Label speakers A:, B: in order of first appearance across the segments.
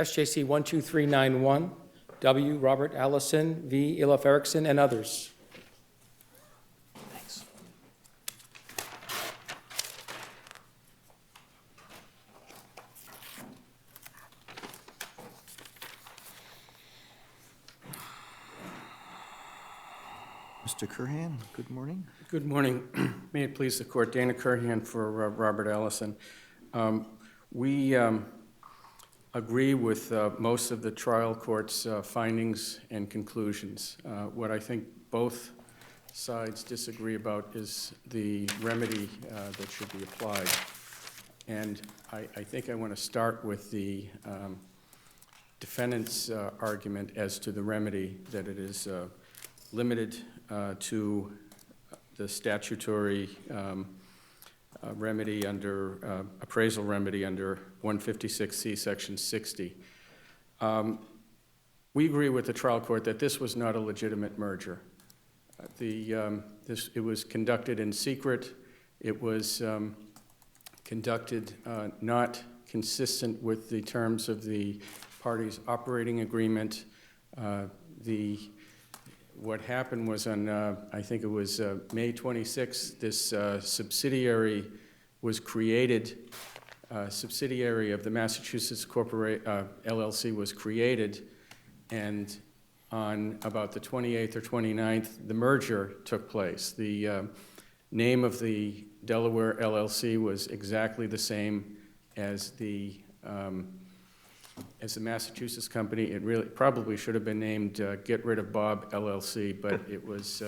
A: SJC-12391, W. Robert Allison, V. Eriksson, and others.
B: Thanks. Mr. Curhan, good morning.
C: Good morning. May it please the court, Dana Curhan for Robert Allison. We agree with most of the trial court's findings and conclusions. What I think both sides disagree about is the remedy that should be applied. And I think I want to start with the defendant's argument as to the remedy, that it is limited to the statutory remedy under, appraisal remedy under 156C Section 60. We agree with the trial court that this was not a legitimate merger. It was conducted in secret. It was conducted not consistent with the terms of the parties' operating agreement. What happened was on, I think it was May 26th, this subsidiary was created, subsidiary of the Massachusetts LLC was created, and on about the 28th or 29th, the merger took place. The name of the Delaware LLC was exactly the same as the Massachusetts company. It really probably should have been named Get Rid of Bob LLC, but it was,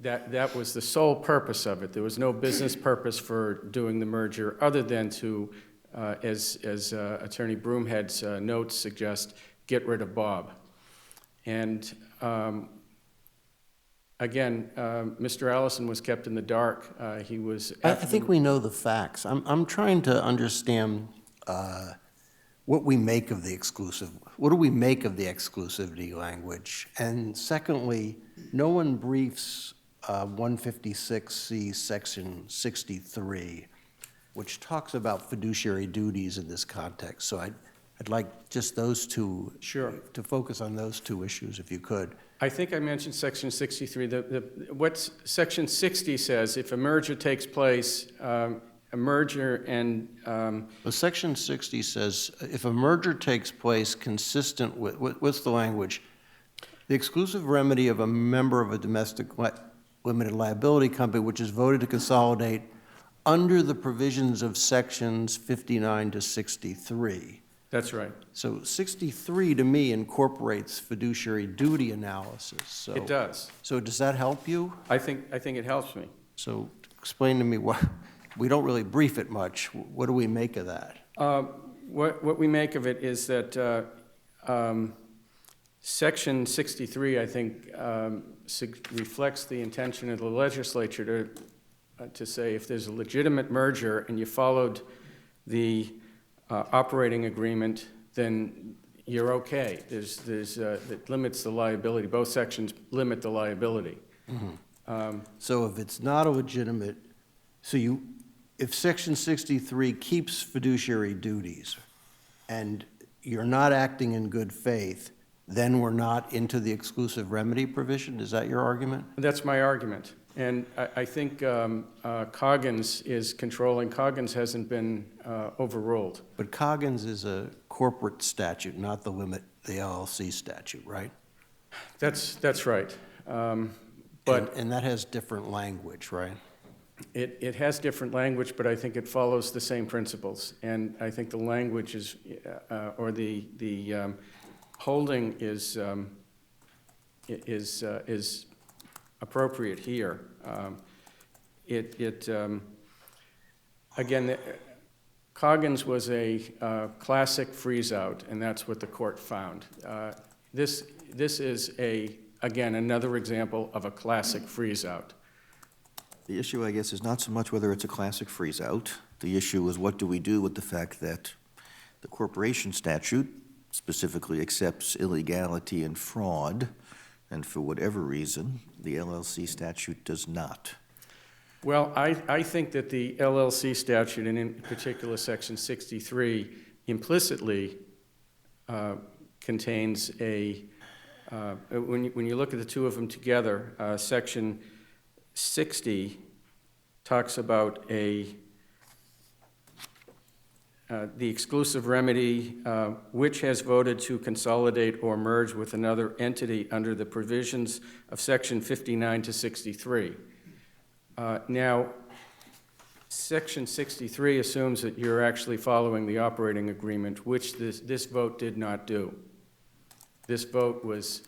C: that was the sole purpose of it. There was no business purpose for doing the merger other than to, as Attorney Broomhead's notes suggest, get rid of Bob. And again, Mr. Allison was kept in the dark. He was.
B: I think we know the facts. I'm trying to understand what we make of the what do we make of the exclusivity language? And secondly, no one briefs 156C Section 63, which talks about fiduciary duties in this context. So I'd like just those two,
C: Sure.
B: To focus on those two issues, if you could.
C: I think I mentioned Section 63. What Section 60 says, if a merger takes place, a merger and...
B: Well, Section 60 says, if a merger takes place consistent with, what's the language? The exclusive remedy of a member of a domestic limited liability company which is voted to consolidate under the provisions of Sections 59 to 63.
C: That's right.
B: So 63 to me incorporates fiduciary duty analysis. So,
C: It does.
B: So does that help you?
C: I think it helps me.
B: So explain to me why we don't really brief it much. What do we make of that?
C: What we make of it is that Section 63, I think, reflects the intention of the legislature to say if there's a legitimate merger and you followed the operating agreement, then you're okay. It limits the liability. Both sections limit the liability.
B: Mm-hmm. So if it's not a legitimate, if Section 63 keeps fiduciary duties and you're not acting in good faith, then we're not into the exclusive remedy provision? Is that your argument?
C: That's my argument. And I think Coggins is controlling. Coggins hasn't been overruled.
B: But Coggins is a corporate statute, not the LLC statute, right?
C: That's right. But
B: and that has different language, right?
C: It has different language, but I think it follows the same principles. And I think the language is, or the holding is appropriate here. Again, Coggins was a classic freeze-out, and that's what the court found. This is again another example of a classic freeze-out.
D: The issue, I guess, is not so much whether it's a classic freeze-out. The issue is what do we do with the fact that the corporation statute specifically accepts illegality and fraud, and for whatever reason, the LLC statute does not.
C: Well, I think that the LLC statute, and in particular Section 63, implicitly contains a, when you look at the two of them together, Section 60 talks about the exclusive remedy which has voted to consolidate or merge with another entity under the provisions of Section 59 to 63. Now, Section 63 assumes that you're actually following the operating agreement, which this vote did not do. This vote was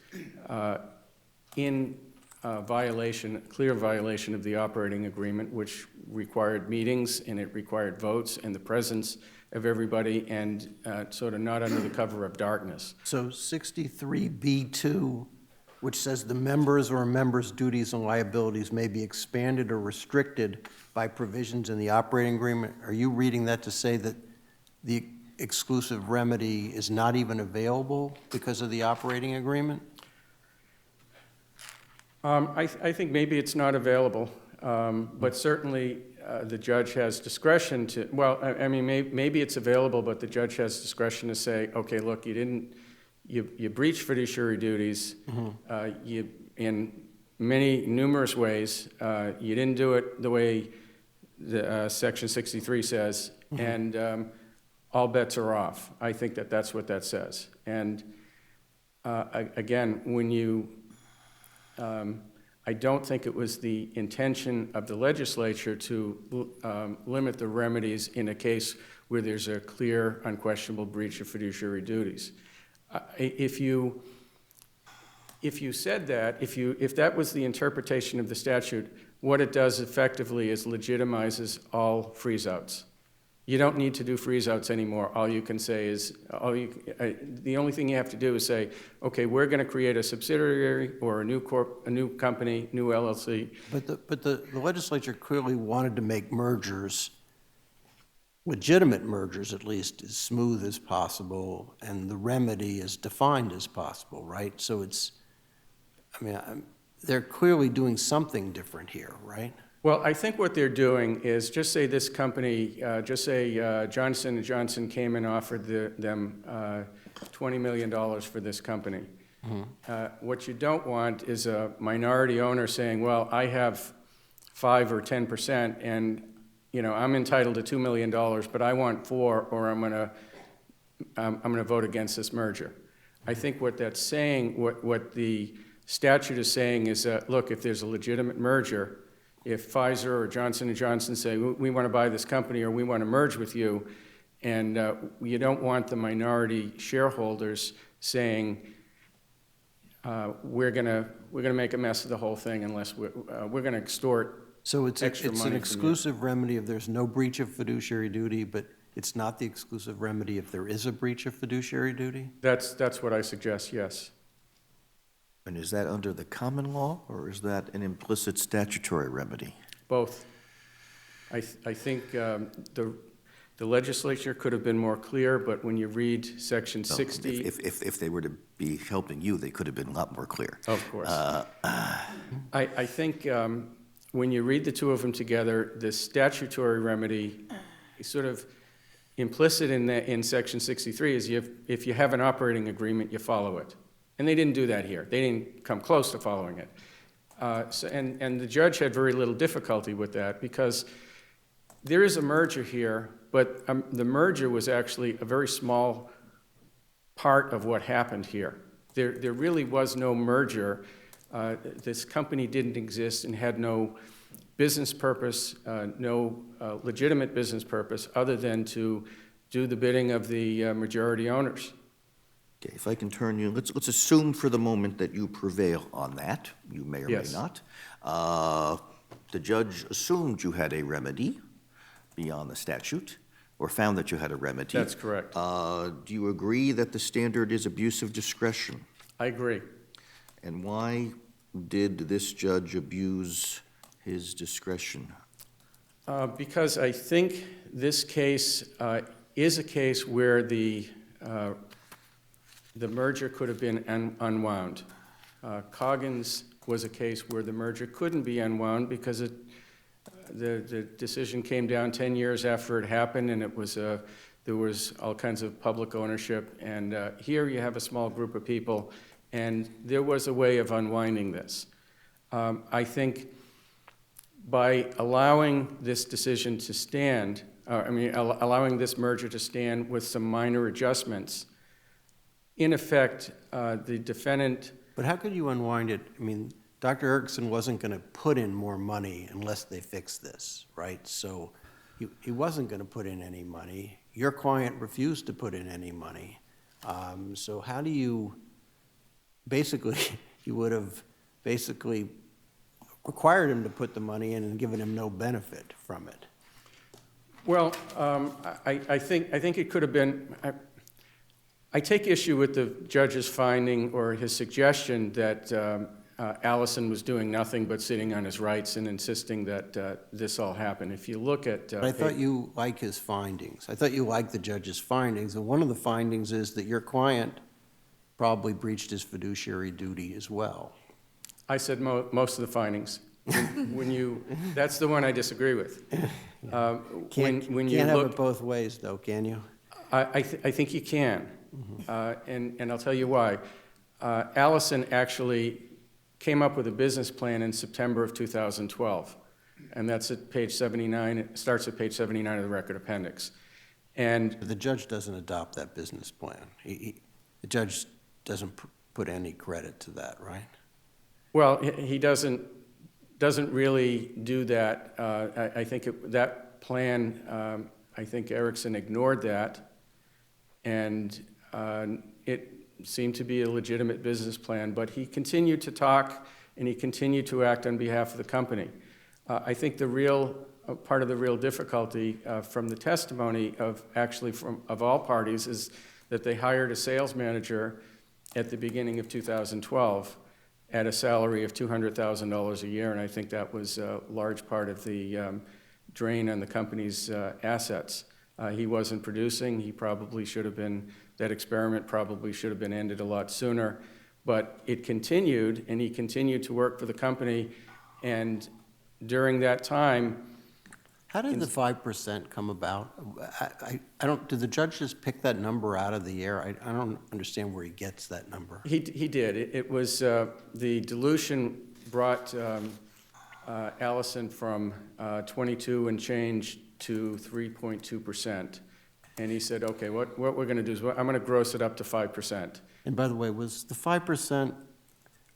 C: in violation, clear violation of the operating agreement, which required meetings and it required votes and the presence of everybody and sort of not under the cover of darkness.
B: So 63B2, which says the members or a member's duties and liabilities may be expanded or restricted by provisions in the operating agreement, are you reading that to say that the exclusive remedy is not even available because of the operating agreement?
C: I think maybe it's not available, but certainly the judge has discretion to, well, I mean, maybe it's available, but the judge has discretion to say, okay, look, you breached fiduciary duties, you, in numerous ways, you didn't do it the way the Section 63 says, and all bets are off. I think that that's what that says. And again, when you, I don't think it was the intention of the legislature to limit the remedies in a case where there's a clear, unquestionable breach of fiduciary duties. If you said that, if that was the interpretation of the statute, what it does effectively is legitimizes all freeze-outs. You don't need to do freeze-outs anymore. All you can say is, the only thing you have to do is say, okay, we're going to create a subsidiary or a new company, new LLC.
B: But the legislature clearly wanted to make mergers, legitimate mergers at least, as smooth as possible, and the remedy as defined as possible, right? So it's, I mean, they're clearly doing something different here, right?
C: Well, I think what they're doing is, just say this company, just say Johnson & Johnson came and offered them $20 million for this company. What you don't want is a minority owner saying, well, I have 5 or 10%, and I'm entitled to $2 million, but I want 4, or I'm gonna vote against this merger. I think what that's saying, what the statute is saying is that, look, if there's a legitimate merger, if Pfizer or Johnson & Johnson say, we want to buy this company or we want to merge with you, and you don't want the minority shareholders saying, we're gonna make a mess of the whole thing unless we're going to extort
B: So it's
C: extra money
B: an
C: from you.
B: exclusive remedy if there's no breach of fiduciary duty, but it's not the exclusive remedy if there is a breach of fiduciary duty?
C: That's what I suggest, yes.
D: And is that under the common law, or is that an implicit statutory remedy?
C: Both. I think the legislature could have been more clear, but when you read Section 60...
D: If they were to be helping you, they could have been a lot more clear.
C: Of course. I think when you read the two of them together, the statutory remedy is sort of implicit in Section 63 is if you have an operating agreement, you follow it. And they didn't do that here. They didn't come close to following it. And the judge had very little difficulty with that because there is a merger here, but the merger was actually a very small part of what happened here. There really was no merger. This company didn't exist and had no business purpose, no legitimate business purpose other than to do the bidding of the majority owners.
D: Okay, if I can turn you, let's assume for the moment that you prevail on that. You may or
C: Yes.
D: may not. The judge assumed you had a remedy beyond the statute, or found that you had a remedy.
C: That's correct.
D: Do you agree that the standard is abuse of discretion?
C: I agree.
D: And why did this judge abuse his discretion?
C: Because I think this case is a case where the merger could have been unwound. Coggins was a case where the merger couldn't be unwound because the decision came down 10 years after it happened, and it was There was all kinds of public ownership, and here you have a small group of people, and there was a way of unwinding this. I think by allowing this decision to stand, allowing this merger to stand with some minor adjustments, in effect, the defendant.
B: But how could you unwind it? I mean, Dr. Eriksson wasn't going to put in more money unless they fixed this, right? So he wasn't going to put in any money. Your client refused to put in any money. So how do you, basically, you would have basically required him to put the money in and given him no benefit from it.
C: Well, I think it could have been. I take issue with the judge's finding or his suggestion that Allison was doing nothing but sitting on his rights and insisting that this all happened. If you look at...
B: But I thought you like his findings. I thought you liked the judge's findings, and one of the findings is that your client probably breached his fiduciary duty as well.
C: I said most of the findings. That's the one I disagree with.
B: Can't have it both ways, though, can you?
C: I think you can, and I'll tell you why. Allison actually came up with a business plan in September of 2012, and that's at page 79. It starts at page 79 of the record appendix. And
B: But the judge doesn't adopt that business plan. The judge doesn't put any credit to that, right?
C: well, he doesn't really do that. I think that plan. I think Eriksson ignored that, and it seemed to be a legitimate business plan, but he continued to talk and he continued to act on behalf of the company. I think the real part of the real difficulty from the testimony of all parties is that they hired a sales manager at the beginning of 2012 at a salary of $200,000 a year, and I think that was a large part of the drain on the company's assets. He wasn't producing. He probably should have been. That experiment probably should have been ended a lot sooner, but it continued, and he continued to work for the company. And during that time,
B: how did the 5% come about? I don't. Did the judge just pick that number out of the air? I don't understand where he gets that number.
C: He did. It was the dilution brought Allison from 22 and change to 3.2%. And he said, okay, what we're going to do is I'm going to gross it up to 5%.
B: And by the way, was the 5%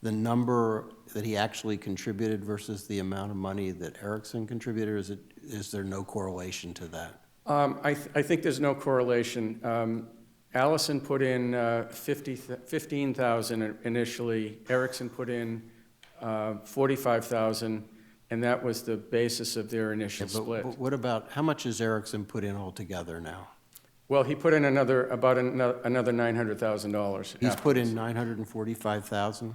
B: the number that he actually contributed versus the amount of money that Eriksson contributed, or is there no correlation to that?
C: I think there's no correlation. Allison put in $15,000 initially. Eriksson put in $45,000, and that was the basis of their initial split.
B: But what about, how much has Eriksson put in altogether now?
C: Well, he put in another $900,000.
B: He's put in $945,000?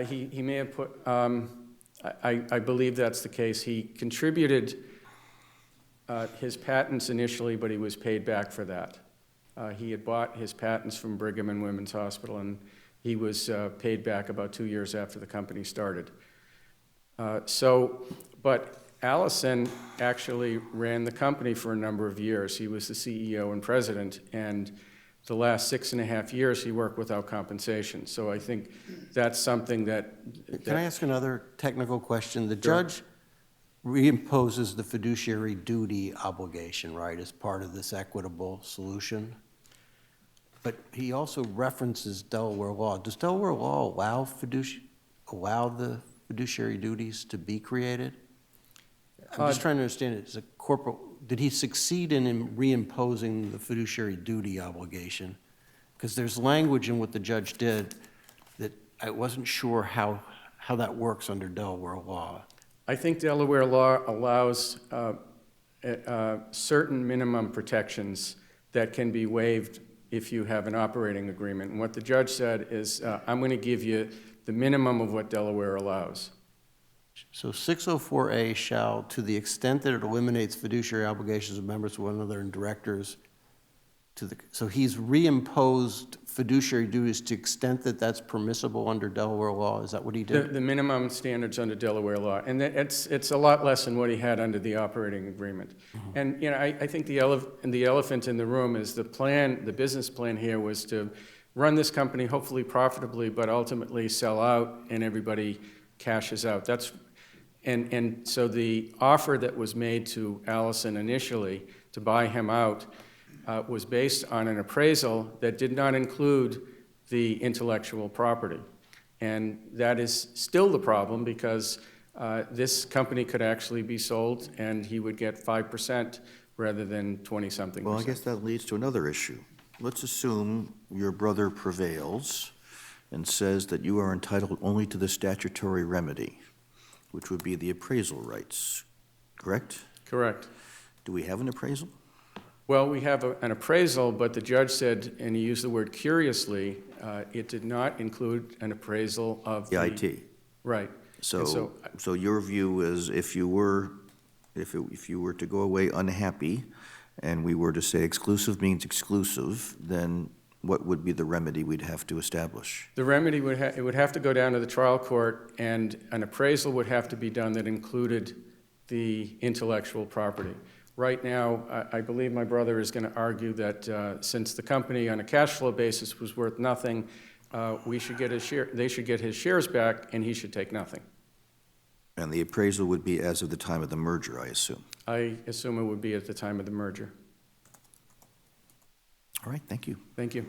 C: He may have put, I believe that's the case. He contributed his patents initially, but he was paid back for that. He had bought his patents from Brigham and Women's Hospital, and he was paid back about 2 years after the company started. But Allison actually ran the company for a number of years. He was the CEO and president, and the last 6.5 years he worked without compensation. So I think that's something that...
B: Can I ask another technical question? The judge reimposes the fiduciary duty obligation, right, as part of this equitable solution? But he also references Delaware law. Does Delaware law allow the fiduciary duties to be created? I'm just trying to understand it. Did he succeed in reimposing the fiduciary duty obligation? Because there's language in what the judge did that I wasn't sure how that works under Delaware law.
C: I think Delaware law allows certain minimum protections that can be waived if you have an operating agreement. And what the judge said is, I'm going to give you the minimum of what Delaware allows.
B: So 604A shall, to the extent that it eliminates fiduciary obligations of members of one another and directors, so he's reimposed fiduciary duties to the extent that that's permissible under Delaware law? Is that what he did?
C: The minimum standards under Delaware law, and it's a lot less than what he had under the operating agreement. And, you know, I think the elephant in the room is the plan, the business plan here was to run this company hopefully profitably, but ultimately sell out and everybody cashes out. And so the offer that was made to Allison initially to buy him out was based on an appraisal that did not include the intellectual property. And that is still the problem because this company could actually be sold and he would get 5% rather than 20-something%.
D: Well, I guess that leads to another issue. Let's assume your brother prevails and says that you are entitled only to the statutory remedy, which would be the appraisal rights, correct?
C: Correct.
D: Do we have an appraisal?
C: Well, we have an appraisal, but the judge said, and he used the word curiously, it did not include an appraisal of
D: The IT.
C: Right. And
D: So your view is if you were to go away unhappy and we were to say exclusive means exclusive, then what would be the remedy we'd have to establish?
C: the remedy would have to go down to the trial court, and an appraisal would have to be done that included the intellectual property. Right now, I believe my brother is going to argue that since the company on a cash flow basis was worth nothing, we should get his share. They should get his shares back, and he should take nothing.
D: And the appraisal would be as of the time of the merger, I assume.
C: I assume it would be at the time of the merger.
D: All right, thank you.
C: Thank you.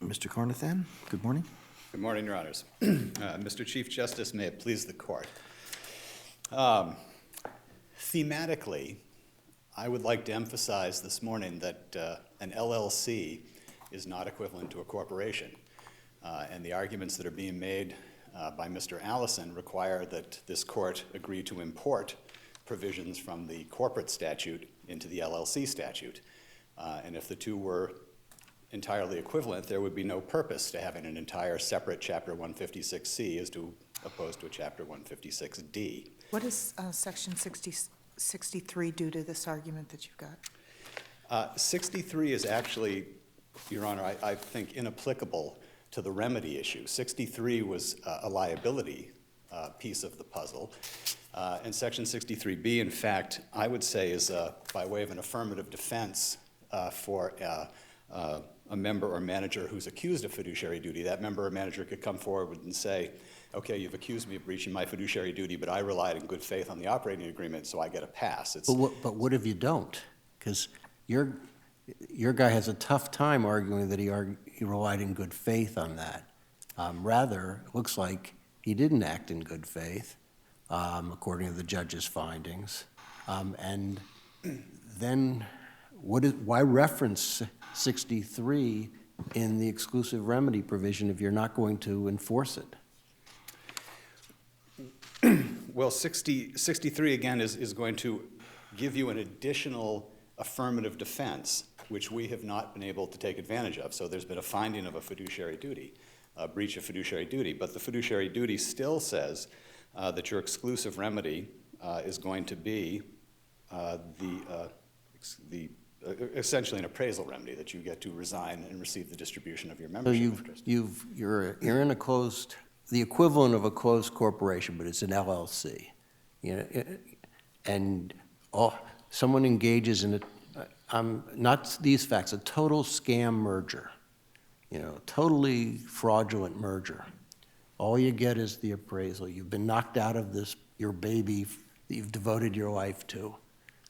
D: Mr. Carnathan, good morning.
E: Good morning, Your Honors. Mr. Chief Justice, may it please the Court. Thematically, I would like to emphasize this morning that an LLC is not equivalent to a corporation. And the arguments that are being made by Mr. Allison require that this Court agree to import provisions from the corporate statute into the LLC statute. And if the two were entirely equivalent, there would be no purpose to having an entire separate Chapter 156C as opposed to a Chapter 156D.
F: What does Section 63 do to this argument that you've got?
E: 63 is actually, Your Honor, I think inapplicable to the remedy issue. 63 was a liability piece of the puzzle. And Section 63B, in fact, I would say is by way of an affirmative defense for a member or manager who's accused of fiduciary duty. That member or manager could come forward and say, okay, you've accused me of breaching my fiduciary duty, but I relied in good faith on the operating agreement, so I get a pass.
B: But what if you don't? Because your guy has a tough time arguing that he relied in good faith on that. Rather, it looks like he didn't act in good faith, according to the judge's findings. And then why reference 63 in the exclusive remedy provision if you're not going to enforce it?
E: Well, 63, again, is going to give you an additional affirmative defense, which we have not been able to take advantage of. So there's been a finding of a fiduciary duty, a breach of fiduciary duty. But the fiduciary duty still says that your exclusive remedy is going to be essentially an appraisal remedy, that you get to resign and receive the distribution of your membership interest.
B: You're in the equivalent of a closed corporation, but it's an LLC. And someone engages in not these facts, a total scam merger, totally fraudulent merger. All you get is the appraisal. You've been knocked out of your baby that you've devoted your life to.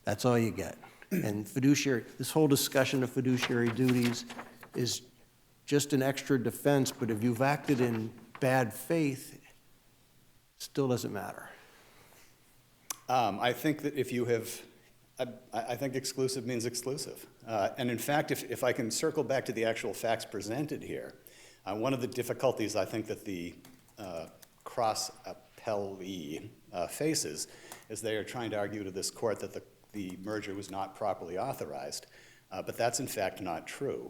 B: That's all you get. And this whole discussion of fiduciary duties is just an extra defense, but if you've acted in bad faith, it still doesn't matter.
E: I think that if you have, I think exclusive means exclusive. And in fact, if I can circle back to the actual facts presented here, one of the difficulties I think that the cross-appellee faces is they are trying to argue to this court that the merger was not properly authorized, but that's in fact not true.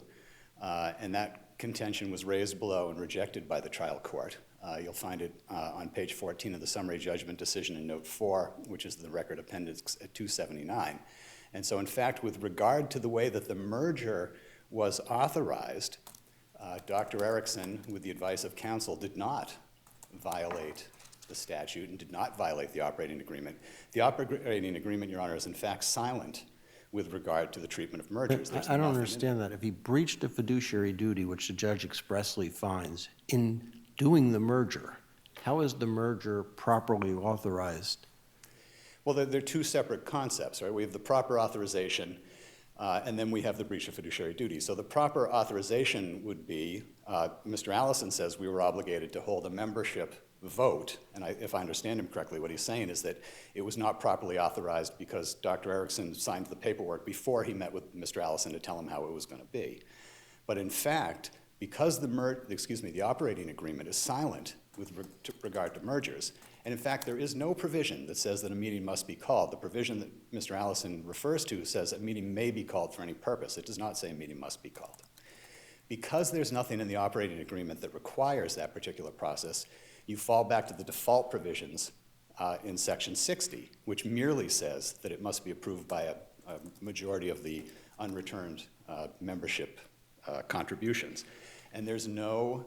E: And that contention was raised below and rejected by the trial court. You'll find it on page 14 of the summary judgment decision in note 4, which is the record appendix at 279. And so in fact, with regard to the way that the merger was authorized, Dr. Eriksson, with the advice of counsel, did not violate the statute and did not violate the operating agreement. The operating agreement, Your Honor, is in fact silent with regard to the treatment of mergers. There's
B: I don't
E: nothing in
B: understand that. If he breached a fiduciary duty, which the judge expressly finds, in doing the merger, how is the merger properly authorized?
E: Well, they're two separate concepts, right? We have the proper authorization, and then we have the breach of fiduciary duty. So the proper authorization would be, Mr. Allison says we were obligated to hold a membership vote, and if I understand him correctly, what he's saying is that it was not properly authorized because Dr. Eriksson signed the paperwork before he met with Mr. Allison to tell him how it was going to be. But in fact, because the operating agreement is silent with regard to mergers, and in fact, there is no provision that says that a meeting must be called. The provision that Mr. Allison refers to says a meeting may be called for any purpose. It does not say a meeting must be called. Because there's nothing in the operating agreement that requires that particular process, you fall back to the default provisions in Section 60, which merely says that it must be approved by a majority of the unreturned membership contributions. And there's no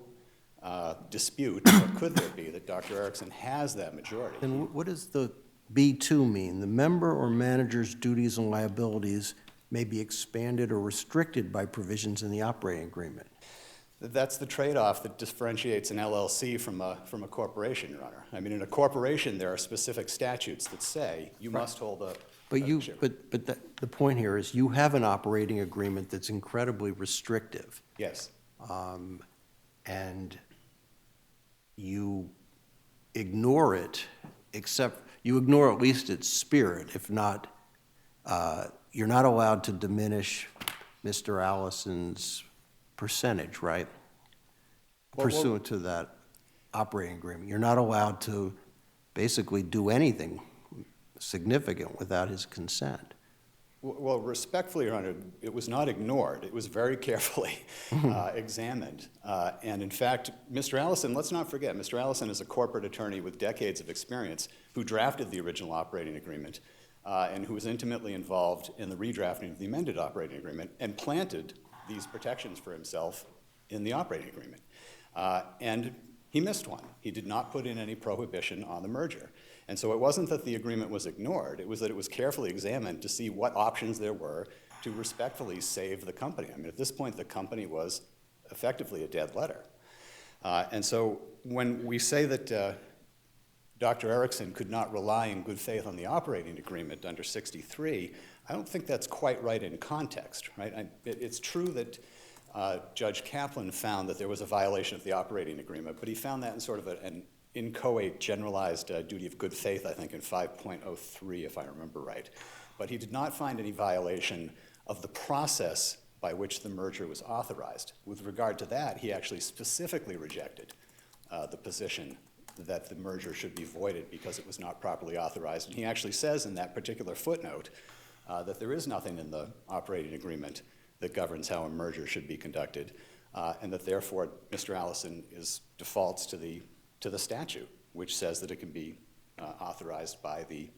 E: dispute, or could there be, that Dr. Eriksson has that majority.
B: Then what does the B2 mean? The member or manager's duties and liabilities may be expanded or restricted by provisions in the operating agreement.
E: That's the trade-off that differentiates an LLC from a corporation, Your Honor. I mean, in a corporation, there are specific statutes that say you must hold a share.
B: But the point here is you have an operating agreement that's incredibly restrictive.
E: Yes.
B: And you ignore it, except you ignore at least its spirit. If not, you're not allowed to diminish Mr. Allison's percentage, right? Pursuant to that operating agreement. You're not allowed to basically do anything significant without his consent.
E: Well, respectfully, Your Honor, it was not ignored. It was very carefully examined. And in fact, Mr. Allison, let's not forget, Mr. Allison is a corporate attorney with decades of experience who drafted the original operating agreement and who was intimately involved in the redrafting of the amended operating agreement and planted these protections for himself in the operating agreement. And he missed one. He did not put in any prohibition on the merger. And so it wasn't that the agreement was ignored, it was that it was carefully examined to see what options there were to respectfully save the company. I mean, at this point, the company was effectively a dead letter. And so when we say that Dr. Eriksson could not rely in good faith on the operating agreement under 63, I don't think that's quite right in context, right? It's true that Judge Kaplan found that there was a violation of the operating agreement, but he found that in sort of an inchoate generalized duty of good faith, I think in 5.03, if I remember right. But he did not find any violation of the process by which the merger was authorized. With regard to that, he actually specifically rejected the position that the merger should be voided because it was not properly authorized. And he actually says in that particular footnote that there is nothing in the operating agreement that governs how a merger should be conducted, and that therefore Mr. Allison defaults to the statute, which says that it can be authorized by the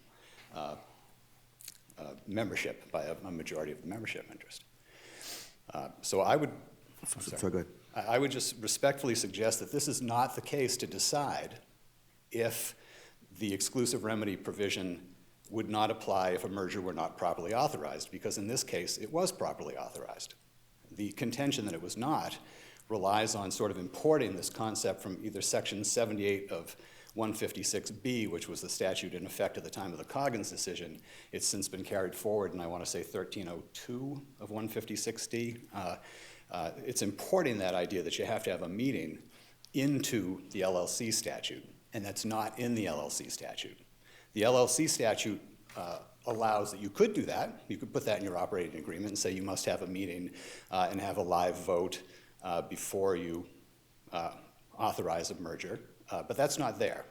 E: membership, by a majority of the membership interest. So I would,
D: So go ahead.
E: I would just respectfully suggest that this is not the case to decide if the exclusive remedy provision would not apply if a merger were not properly authorized, because in this case, it was properly authorized. The contention that it was not relies on sort of importing this concept from either Section 78 of 156B, which was the statute in effect at the time of the Coggins decision. It's since been carried forward, and I want to say 1302 of 156D. It's importing that idea that you have to have a meeting into the LLC statute, and that's not in the LLC statute. The LLC statute allows that you could do that. You could put that in your operating agreement and say you must have a meeting and have a live vote before you authorize a merger, but that's not there.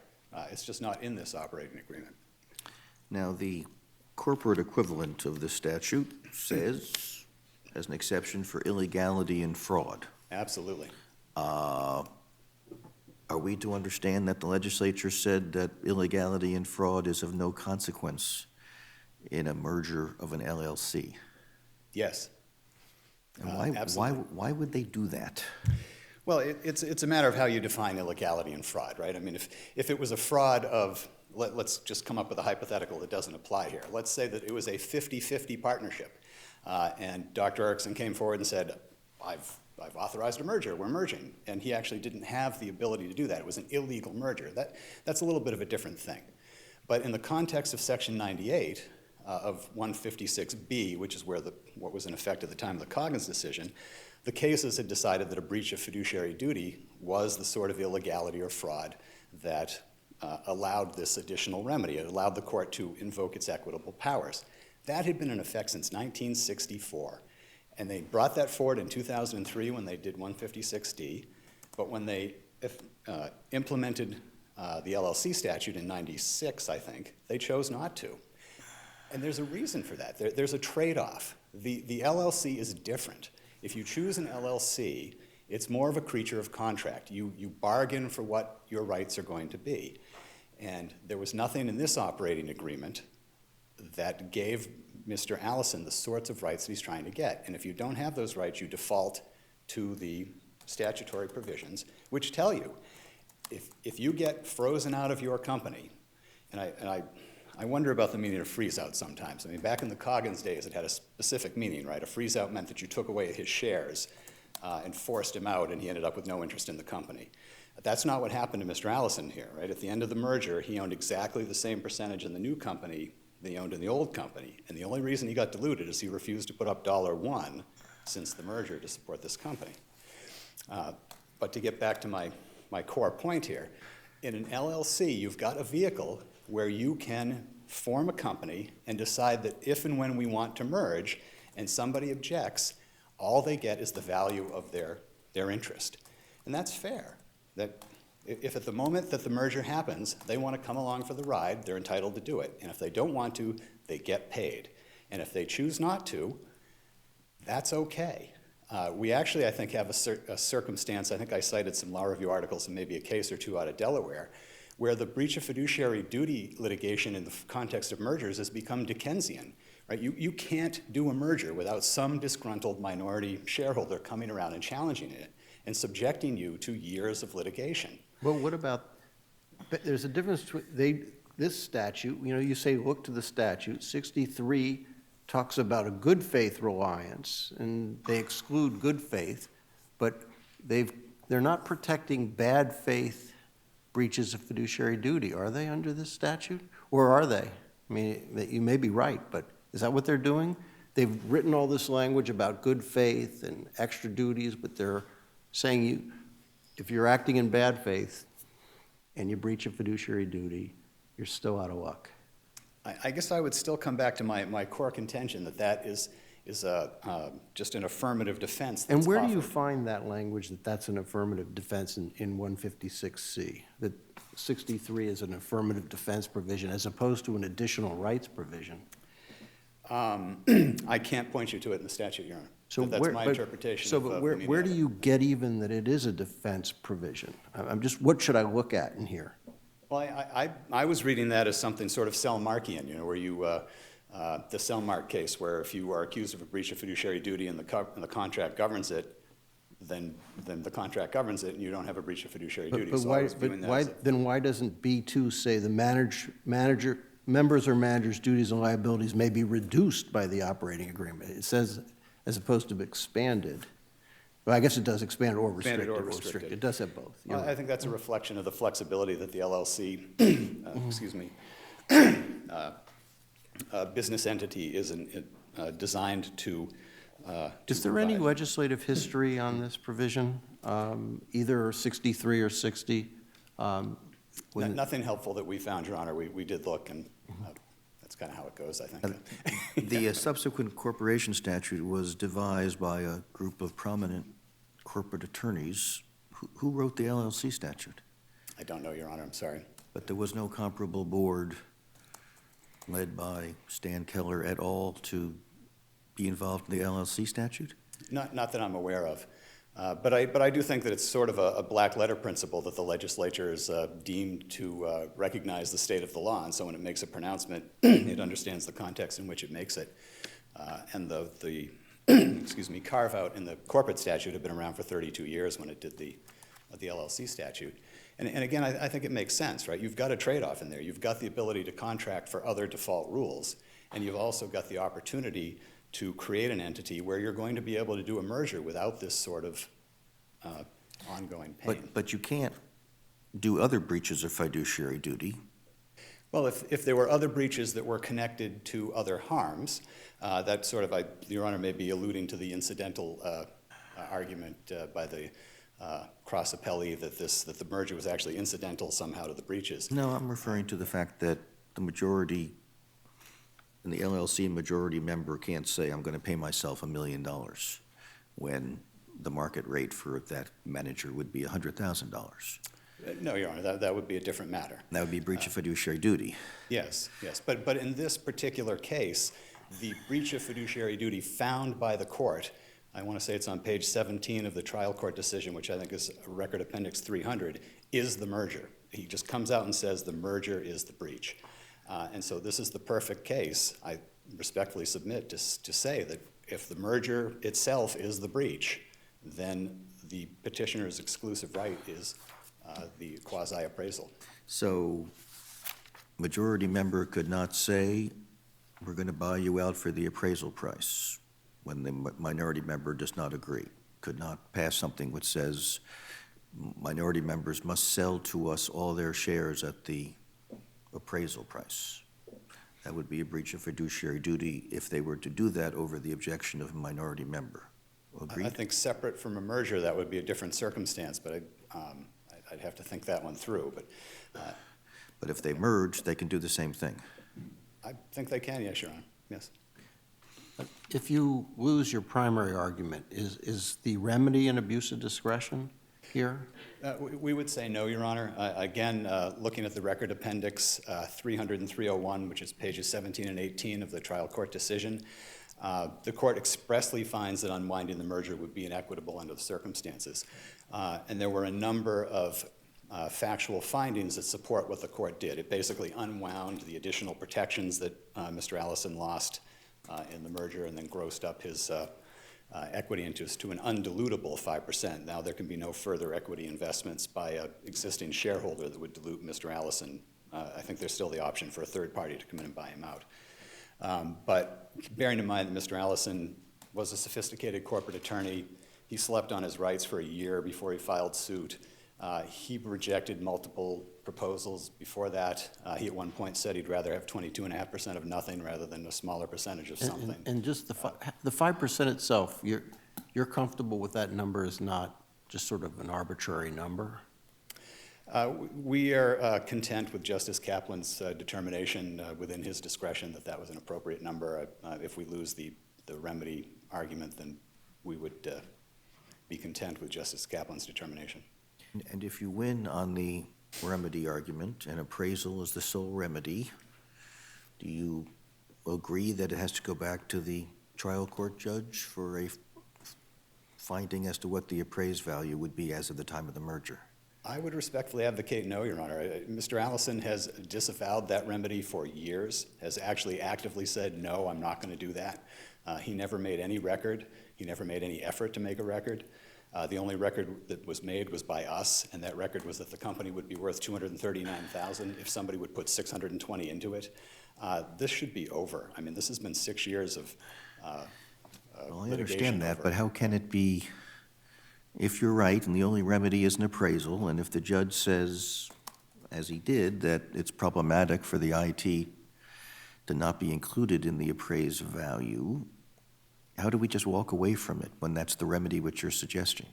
E: It's just not in this operating agreement.
D: Now, the corporate equivalent of the statute says, as an exception for illegality and fraud.
E: Absolutely.
D: Are we to understand that the legislature said that illegality and fraud is of no consequence in a merger of an LLC?
E: Yes.
D: And
E: Absolutely.
D: why would they do that?
E: Well, it's a matter of how you define illegality and fraud, right? I mean, if it was a fraud of, let's just come up with a hypothetical that doesn't apply here. Let's say that it was a 50-50 partnership, and Dr. Eriksson came forward and said, I've authorized a merger, we're merging. And he actually didn't have the ability to do that. It was an illegal merger. That's a little bit of a different thing. But in the context of Section 98 of 156B, which is what was in effect at the time of the Coggins decision, the cases had decided that a breach of fiduciary duty was the sort of illegality or fraud that allowed this additional remedy. It allowed the court to invoke its equitable powers. That had been in effect since 1964. And they brought that forward in 2003 when they did 156D. But when they implemented the LLC statute in 96, I think, they chose not to. And there's a reason for that. There's a trade-off. The LLC is different. If you choose an LLC, it's more of a creature of contract. You bargain for what your rights are going to be. And there was nothing in this operating agreement that gave Mr. Allison the sorts of rights that he's trying to get. And if you don't have those rights, you default to the statutory provisions, which tell you, if you get frozen out of your company, and I wonder about the meaning of freeze out sometimes. I mean, back in the Coggins days, it had a specific meaning, right? A freeze out meant that you took away his shares and forced him out, and he ended up with no interest in the company. But that's not what happened to Mr. Allison here, right? At the end of the merger, he owned exactly the same percentage in the new company that he owned in the old company. And the only reason he got diluted is he refused to put up $1 since the merger to support this company. But to get back to my core point here, in an LLC, you've got a vehicle where you can form a company and decide that if and when we want to merge and somebody objects, all they get is the value of their interest. And that's fair. That if at the moment that the merger happens, they want to come along for the ride, they're entitled to do it. And if they don't want to, they get paid. And if they choose not to, that's okay. We actually, I think, have a circumstance, I think I cited some law review articles and maybe a case or two out of Delaware, where the breach of fiduciary duty litigation in the context of mergers has become Dickensian. Right? You can't do a merger without some disgruntled minority shareholder coming around and challenging it and subjecting you to years of litigation.
B: Well, what about, but there's a difference between, this statute, you say look to the statute, 63 talks about a good faith reliance, and they exclude good faith, but they're not protecting bad faith breaches of fiduciary duty, are they, under this statute? Or are they? I mean, you may be right, but is that what they're doing? They've written all this language about good faith and extra duties, but they're saying if you're acting in bad faith and you breach a fiduciary duty, you're still out of luck.
E: I guess I would still come back to my core contention that is just an affirmative defense that's
B: And where do you
E: offered.
B: find that language that that's an affirmative defense in 156C? That 63 is an affirmative defense provision as opposed to an additional rights provision?
E: I can't point you to it in the statute, Your Honor.
B: So
E: That's my interpretation.
B: So,
E: of
B: but
E: the
B: where
E: meaning
B: do
E: of it.
B: you get even that it is a defense provision? What should I look at in here?
E: Well, I was reading that as something sort of Selmarkian, where you, the Selmark case, where if you are accused of a breach of fiduciary duty and the contract governs it, then the contract governs it, and you don't have a breach of fiduciary duty.
B: But
E: So
B: why,
E: I was viewing that as a-
B: then why doesn't B2 say the members or managers' duties and liabilities may be reduced by the operating agreement? It says, as opposed to expanded. Well, I guess it does expand or restricted.
E: Expanded or restricted.
B: It does have both. You're
E: Well, I
B: right.
E: think that's a reflection of the flexibility that the LLC, business entity is designed to.
B: Is there any legislative history on this provision, either 63 or 60?
E: Nothing helpful that we found, Your Honor. We did look, and that's kind of how it goes, I think.
D: The subsequent corporation statute was devised by a group of prominent corporate attorneys. Who wrote the LLC statute?
E: I don't know, Your Honor. I'm sorry.
D: But there was no comparable board led by Stan Keller et al. To be involved in the LLC statute?
E: Not that I'm aware of. But I do think that it's sort of a black letter principle that the legislature is deemed to recognize the state of the law, and so when it makes a pronouncement, it understands the context in which it makes it. And the excuse me, carve-out in the corporate statute had been around for 32 years when it did the LLC statute. And again, I think it makes sense, right? You've got a trade-off in there. You've got the ability to contract for other default rules, and you've also got the opportunity to create an entity where you're going to be able to do a merger without this sort of ongoing pain.
D: But you can't do other breaches of fiduciary duty.
E: Well, if there were other breaches that were connected to other harms, that sort of, Your Honor may be alluding to the incidental argument by the cross appellee that the merger was actually incidental somehow to the breaches.
D: No, I'm referring to the fact that the majority, in the LLC, majority member can't say, I'm going to pay myself $1 million when the market rate for that manager would be $100,000.
E: No, Your Honor, that would be a different matter.
D: That would be breach of fiduciary duty.
E: Yes, yes. But in this particular case, the breach of fiduciary duty found by the court, I want to say it's on page 17 of the trial court decision, which I think is Record Appendix 300, is the merger. He just comes out and says the merger is the breach. And so this is the perfect case, I respectfully submit, to say that if the merger itself is the breach, then the petitioner's exclusive right is the quasi-appraisal.
D: So majority member could not say, we're going to buy you out for the appraisal price when the minority member does not agree. Could not pass something which says minority members must sell to us all their shares at the appraisal price. That would be a breach of fiduciary duty if they were to do that over the objection of a minority member. Agreed?
E: I think separate from a merger, that would be a different circumstance, but I'd have to think that one through.
D: But if they merge, they can do the same thing.
E: I think they can, yes, Your Honor, yes.
B: If you lose your primary argument, is the remedy an abuse of discretion here?
E: We would say no, Your Honor. Again, looking at the Record Appendix 300 and 301, which is pages 17 and 18 of the trial court decision, the court expressly finds that unwinding the merger would be inequitable under the circumstances. And there were a number of factual findings that support what the court did. It basically unwound the additional protections that Mr. Allison lost in the merger and then grossed up his equity interest to an undilutable 5%. Now there can be no further equity investments by an existing shareholder that would dilute Mr. Allison. I think there's still the option for a third party to come in and buy him out. But bearing in mind that Mr. Allison was a sophisticated corporate attorney, he slept on his rights for a year before he filed suit. He rejected multiple proposals before that. He at one point said he'd rather have 22.5% of nothing rather than a smaller percentage of something.
B: And just the 5% itself, you're comfortable with that number is not just sort of an arbitrary number?
E: We are content with Justice Kaplan's determination within his discretion that that was an appropriate number. If we lose the remedy argument, then we would be content with Justice Kaplan's determination.
D: And if you win on the remedy argument and appraisal is the sole remedy, do you agree that it has to go back to the trial court judge for a finding as to what the appraised value would be as of the time of the merger?
E: I would respectfully advocate no, Your Honor. Mr. Allison has disavowed that remedy for years, has actually actively said, no, I'm not going to do that. He never made any record. He never made any effort to make a record. The only record that was made was by us, and that record was that the company would be worth $239,000 if somebody would put $620 into it. This should be over. I mean, this has been 6 years of
D: Well, I
E: litigation
D: understand that,
E: over.
D: but how can it be, if you're right and the only remedy is an appraisal, and if the judge says, as he did, that it's problematic for the IT to not be included in the appraised value, how do we just walk away from it when that's the remedy which you're suggesting?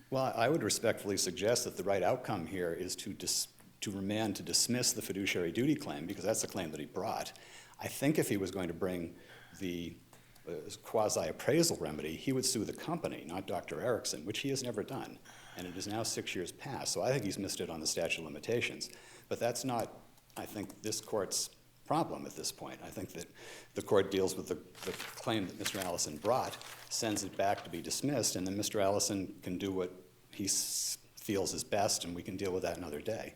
E: Well, I would respectfully suggest that the right outcome here is to remand to dismiss the fiduciary duty claim, because that's the claim that he brought. I think if he was going to bring the quasi-appraisal remedy, he would sue the company, not Dr. Eriksson, which he has never done. And it is now 6 years past, so I think he's missed it on the statute of limitations. But that's not, I think, this court's problem at this point. I think that the court deals with the claim that Mr. Allison brought, sends it back to be dismissed, and then Mr. Allison can do what he feels is best, and we can deal with that another day.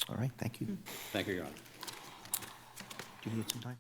D: All right, thank you.
E: Thank you, Your Honor.
D: Do you need some time?